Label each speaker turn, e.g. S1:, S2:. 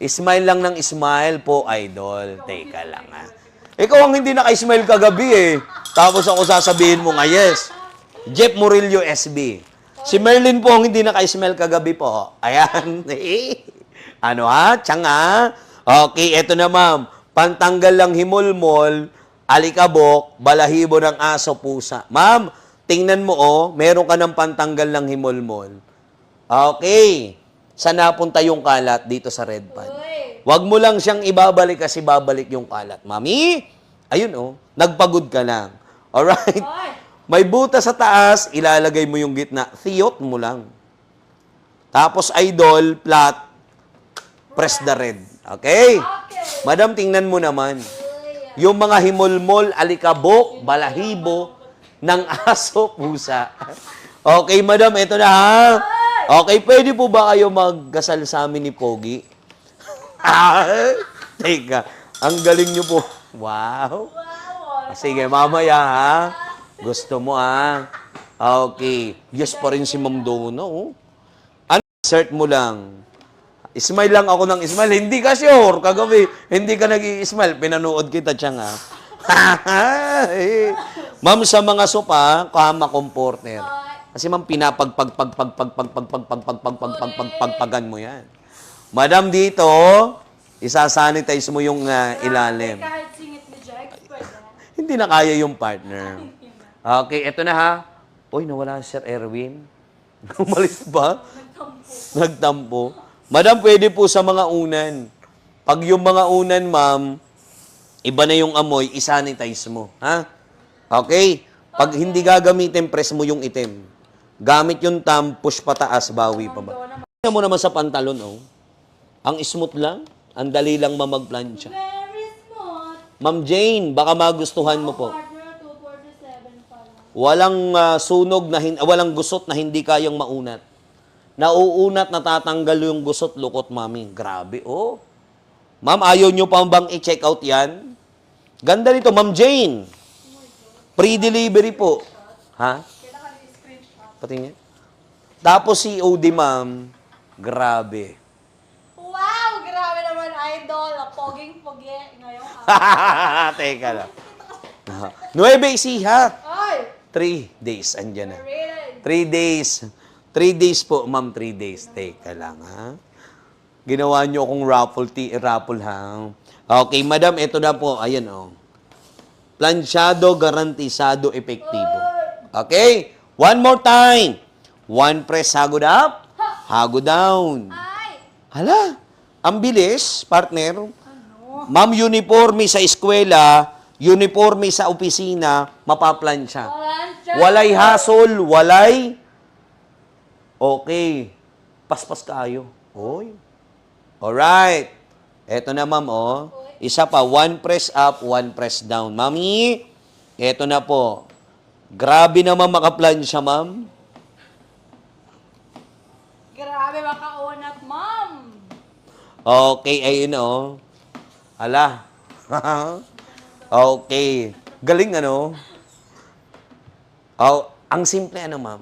S1: Smile lang ng smile po, idol. Teka lang, ha. Ikaw ang hindi naka-smile kagabi, eh. Tapos ako sasabihin mo nga, yes. Jeff Murillo, SB. Si Merlin po ang hindi naka-smile kagabi po. Ayan. Ano, ha? Tiyang, ha? Okay, eto na, ma'am. Pantanggal lang himulmol, alikabok, balahibo ng aso, pusa. Ma'am, tingnan mo, oh. Meron ka ng pantanggal lang himulmol. Okay. Saan napunta yung kalat? Dito sa red pad. Huwag mo lang siyang ibabalik kasi babalik yung kalat. Mami, ayun oh, nagpagod ka lang. Alright? May butas sa taas, ilalagay mo yung gitna. Thiyot mo lang. Tapos idol, flat, press the red. Okay? Madam, tingnan mo naman. Yung mga himulmol, alikabok, balahibo, ng aso, pusa. Okay, madam, ito na ha. Okay, pwede po ba kayo magkasal sa amin ni Pogi? Teka, ang galing nyo po. Wow. Sige, mamaya ha. Gusto mo ha. Okay. Yes pa rin si Ma'am Donna, oh. Ano, insert mo lang. Smile lang ako ng smile. Hindi ka sure. Kagabi, hindi ka nag-i-smile. Pinanood kita tiyan ha. Ma'am, sa mga sopa, kama comforter. Kasi ma'am, pinapagpagpagpagpagpagpagpagpagpagpagpagpagan mo yan. Madam, dito, isasanitize mo yung ilalim.
S2: Kahit singit ni Jack, pwede.
S1: Hindi na kaya yung partner. Okay, eto na ha. Uy, nawala si Sir Erwin. Umalis ba? Nagtampo. Madam, pwede po sa mga unan. Pag yung mga unan, ma'am, iba na yung amoy, isanitize mo. Ha? Okay? Pag hindi gagamitin, press mo yung itim. Gamit yung thumb, push pataas, bawi pa ba? Tingnan mo naman sa pantalon, oh. Ang smooth lang. Ang dali lang mamagplansya.
S2: Very smooth.
S1: Ma'am Jane, baka magustuhan mo po.
S2: Partner 247 pa lang.
S1: Walang sunog na walang gusot na hindi kayang maunat. Nauunat, natatanggal yung gusot, lukot, mami. Grabe, oh. Ma'am, ayaw nyo pa bang i-check out yan? Ganda nito, Ma'am Jane. Pre-delivery po. Ha? Pati niya. Tapos si COD, ma'am. Grabe.
S2: Wow! Grabe naman, idol. Poging-pogi ngayong
S1: Teka lang. 9 Ecija.
S2: Ay!
S1: 3 days. Andyan na.
S2: Really?
S1: 3 days. 3 days po, ma'am. 3 days. Teka lang, ha? Ginawa nyo akong raffle, ha? Okay, madam, ito na po. Ayan, oh. Planchado, garantisado, epektibo. Okay? One more time. One press, hagod up. Hagod down.
S2: Ay!
S1: Hala, ang bilis, partner.
S2: Ano?
S1: Ma'am, uniforme sa eskwela, uniforme sa opisina, mapaplansya. Walay hassle, walay. Okay. Paspas kayo. Oy. Alright. Eto na, ma'am, oh. Isa pa, one press up, one press down. Mami, eto na po. Grabe naman makaplansya, ma'am.
S2: Grabe makaunat, ma'am.
S1: Okay, ayun, oh. Hala. Okay. Galing, ano? Oh, ang simple, ano, ma'am?